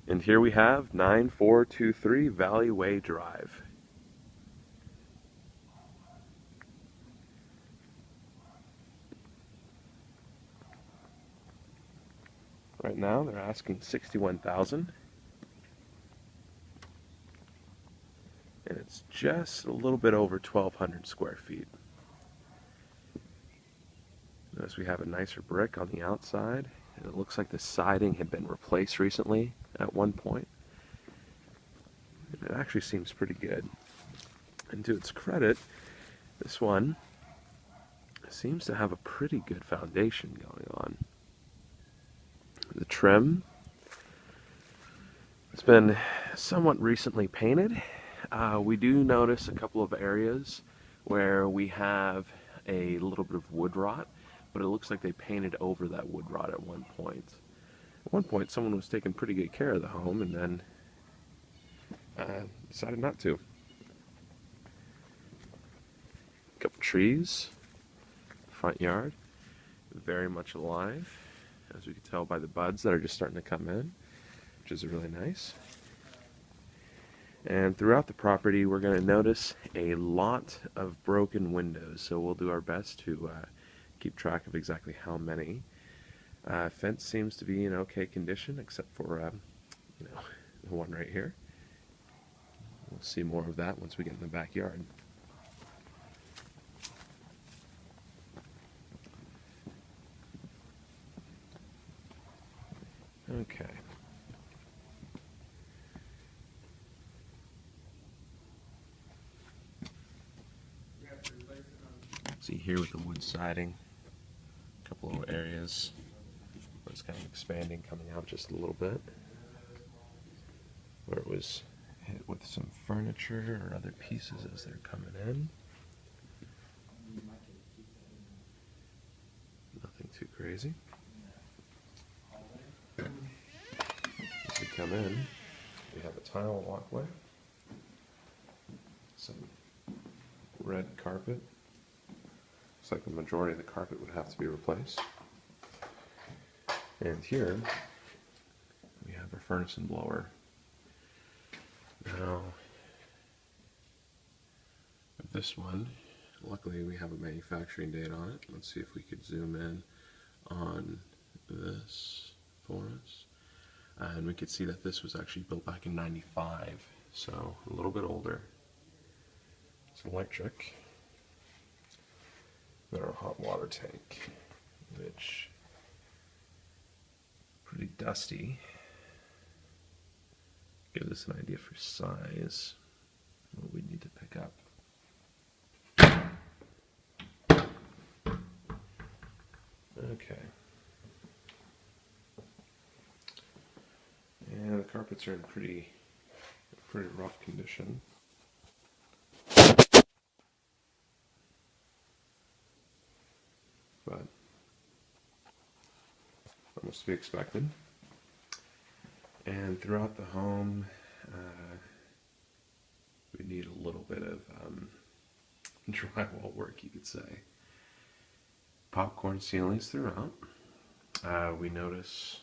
And here we have 9423 Valleyway Drive. Right now they're asking 61,000, and it's just a little bit over 1,200 square feet. Notice we have a nicer brick on the outside, and it looks like the siding had been replaced recently at one point. And it actually seems pretty good. And to its credit, this one seems to have a pretty good foundation going on. The trim has been somewhat recently painted. We do notice a couple of areas where we have a little bit of wood rot, but it looks like they painted over that wood rot at one point. At one point, someone was taking pretty good care of the home and then decided not to. A couple trees, front yard, very much alive, as we can tell by the buds that are just starting to come in, which is really nice. And throughout the property, we're going to notice a lot of broken windows, so we'll do our best to keep track of exactly how many. Fence seems to be in okay condition, except for the one right here. We'll see more of that once we get in the backyard. Okay. See here with the wood siding, a couple of areas where it's kind of expanding, coming out just a little bit, where it was hit with some furniture or other pieces as they're coming in. Nothing too crazy. As we come in, we have a tile walkway, some red carpet. Looks like the majority of the carpet would have to be replaced. And here we have our furnace and blower. Now, this one, luckily we have a manufacturing date on it. Let's see if we could zoom in on this for us. And we could see that this was actually built back in '95, so a little bit older. It's electric. Got our hot water tank, which is pretty dusty. Give us an idea for size, what we need to pick up. Okay. And the carpets are in pretty rough condition. But almost to be expected. And throughout the home, we need a little bit of drywall work, you could say. Popcorn ceilings throughout. We notice.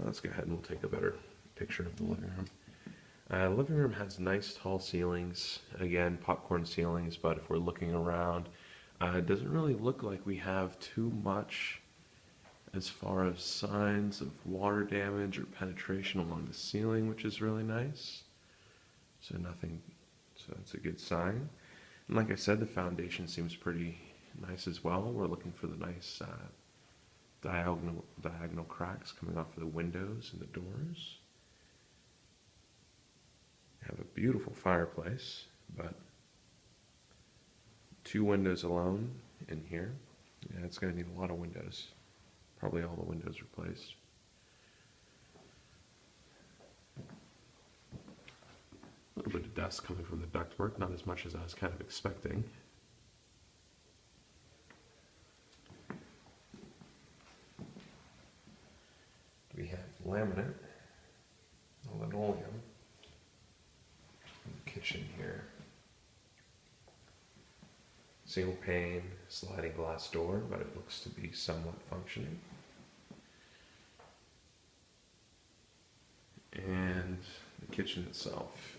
Let's go ahead and we'll take a better picture of the living room. The living room has nice tall ceilings. Again, popcorn ceilings, but if we're looking around, it doesn't really look like we have too much as far as signs of water damage or penetration along the ceiling, which is really nice. So nothing, so that's a good sign. And like I said, the foundation seems pretty nice as well. We're looking for the nice diagonal cracks coming off of the windows and the doors. We have a beautiful fireplace, but 2 windows alone in here. Yeah, it's going to need a lot of windows. Probably all the windows replaced. A little bit of dust coming from the ductwork, not as much as I was kind of expecting. We have laminate, linoleum, in the kitchen here. Single pane, sliding glass door, but it looks to be somewhat functioning. kitchen itself.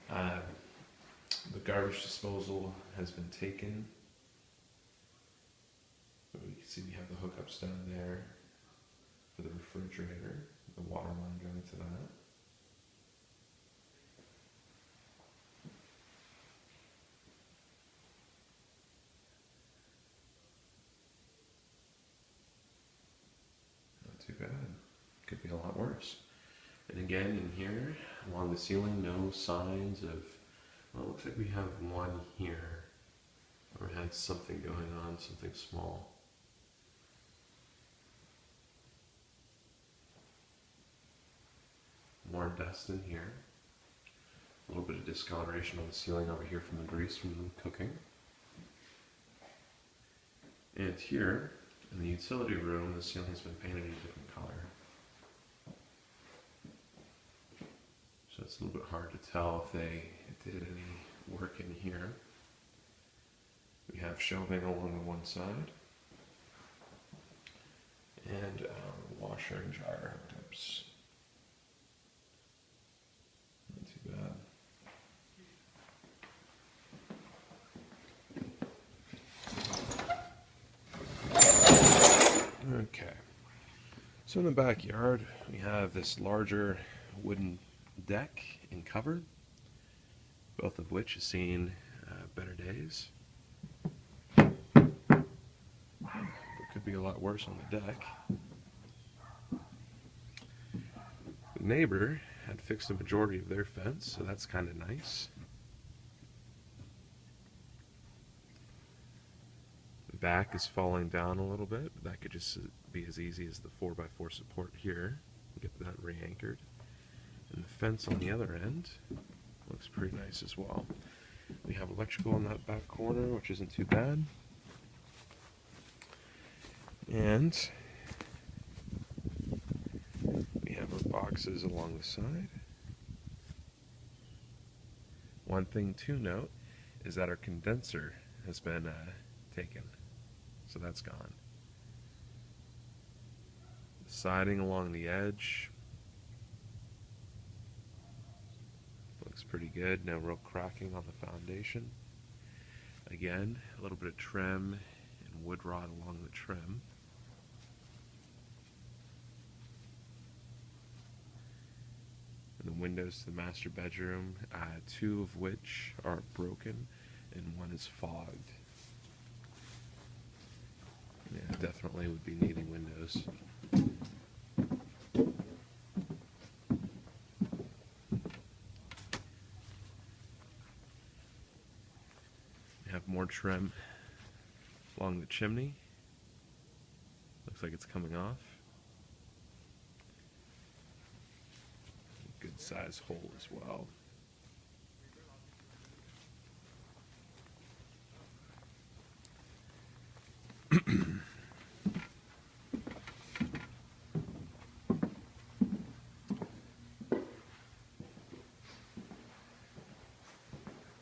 The garbage disposal has been taken. You can see we have the hookups down there for the refrigerator, the water line going to that. Not too bad. Could be a lot worse. And again, in here, along the ceiling, no signs of, well, it looks like we have one here, or had something going on, something small. More dust in here. A little bit of discoloration on the ceiling over here from the grease from the cooking. And here, in the utility room, the ceiling's been painted a different color. So it's a little bit hard to tell if they did any work in here. We have shelving along the one side. And washer and dryer hookups. Not too bad. Okay. So in the backyard, we have this larger wooden deck and cupboard, both of which have seen better days. There could be a lot worse on the deck. The neighbor had fixed a majority of their fence, so that's kind of nice. The back is falling down a little bit, but that could just be as easy as the 4x4 support here. Get that re-anchored. And the fence on the other end looks pretty nice as well. We have electrical in that back corner, which isn't too bad. And we have our boxes along the side. One thing to note is that our condenser has been taken, so that's gone. The siding along the edge looks pretty good, no real cracking on the foundation. Again, a little bit of trim and wood rot along the trim. And the windows to the master bedroom, two of which are broken and one is fogged. Yeah, definitely would be needing windows. We have more trim along the chimney. Looks like it's coming off. Good size hole as well.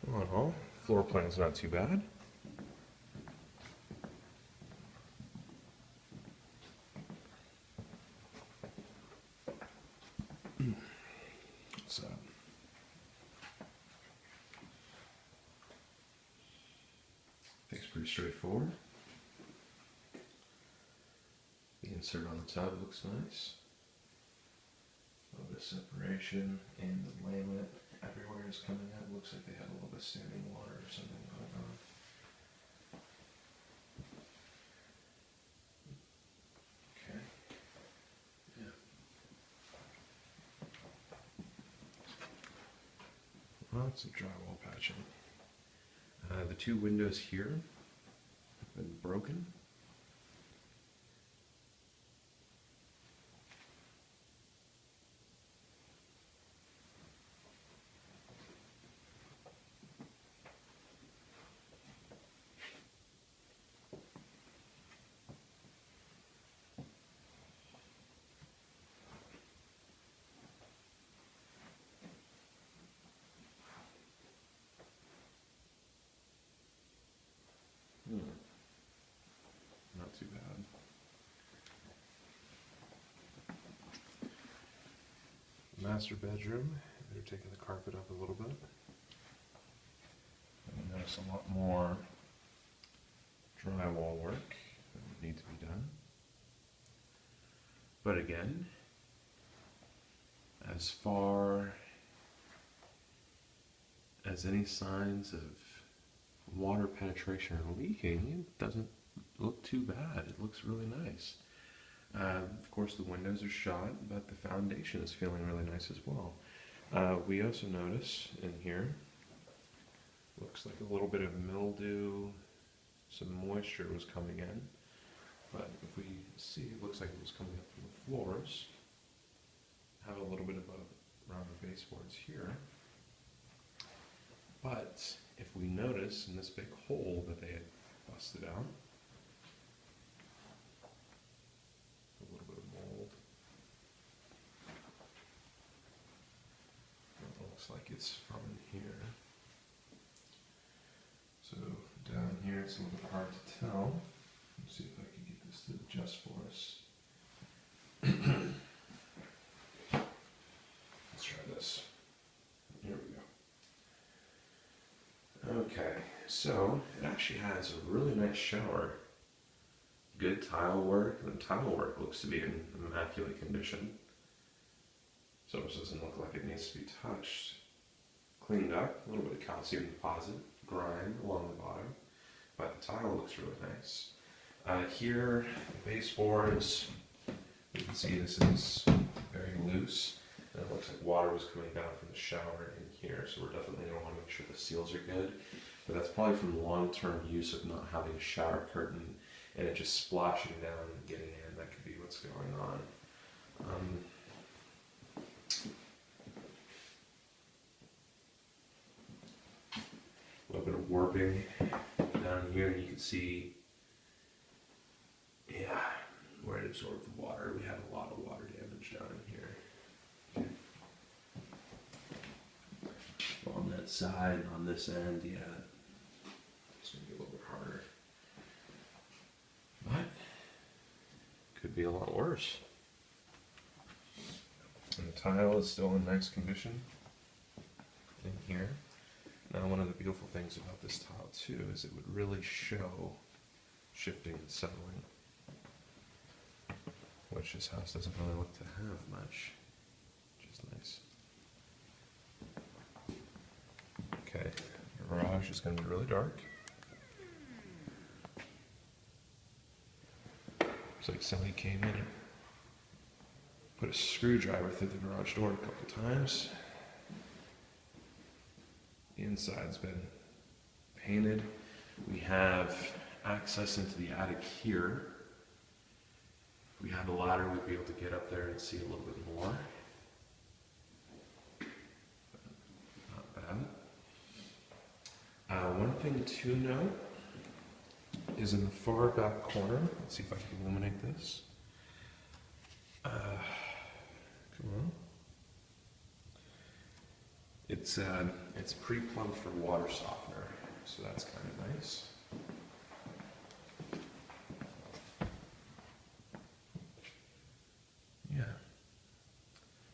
Well, floor plan's not too bad. So, I think it's pretty straightforward. The insert on the tub looks nice. A little bit of separation, and the laminate everywhere is coming up. Looks like they had a little bit of standing water or something going on. Okay. Yeah. Well, some drywall patching. The two windows here have been broken. master bedroom. They're taking the carpet up a little bit. And notice a lot more drywall work that would need to be done. But again, as far as any signs of water penetration or leaking, it doesn't look too bad. It looks really nice. Of course, the windows are shut, but the foundation is feeling really nice as well. We also notice in here, looks like a little bit of mildew, some moisture was coming in. But if we see, it looks like it was coming up from the floors. Have a little bit of around the baseboards here. But if we notice in this big hole that they had busted out, a little bit of mold. It looks like it's from here. So down here it's a little bit hard to tell. Let's see if I can get this to adjust for us. Let's try this. Here we go. Okay, so it actually has a really nice shower. Good tile work, and the tile work looks to be in immaculate condition. So it doesn't look like it needs to be touched. Cleaned up, a little bit of calcium deposit, grime along the bottom, but the tile looks really nice. Here, the baseboards, you can see this is very loose, and it looks like water was coming down from the shower in here, so we're definitely going to want to make sure the seals are good. But that's probably from long-term use of not having a shower curtain and it just splashing down and getting in. That could be what's going on. A little bit of warping down here, and you can see, yeah, where it absorbed the water. We had a lot of water damage down in here. On that side, on this end, yeah, it's going to be a little bit harder. But could be a lot worse. And the tile is still in nice condition in here. Now, one of the beautiful things about this tile too is it would really show shifting and settling, which this house doesn't really look to have much, which is nice. Okay, the garage is going to be really dark. Looks like somebody came in and put a screwdriver through the garage door a couple times. The inside's been painted. We have access into the attic here. If we had a ladder, we'd be able to get up there and see a little bit more. Not bad. One thing to note is in the far back corner. Let's see if I can illuminate this. Come on. It's pre-plumbed for water softener, so that's kind of nice. Yeah.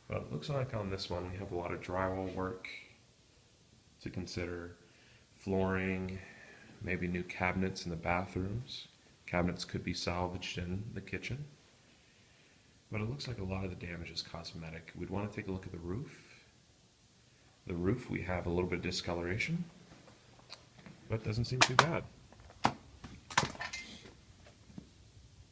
But it looks like on this one we have a lot of drywall work to consider, flooring, maybe new cabinets in the bathrooms. Cabinets could be salvaged in the kitchen. But it looks like a lot of the damage is cosmetic. We'd want to take a look at the roof. The roof, we have a little bit of discoloration, but it doesn't seem too bad.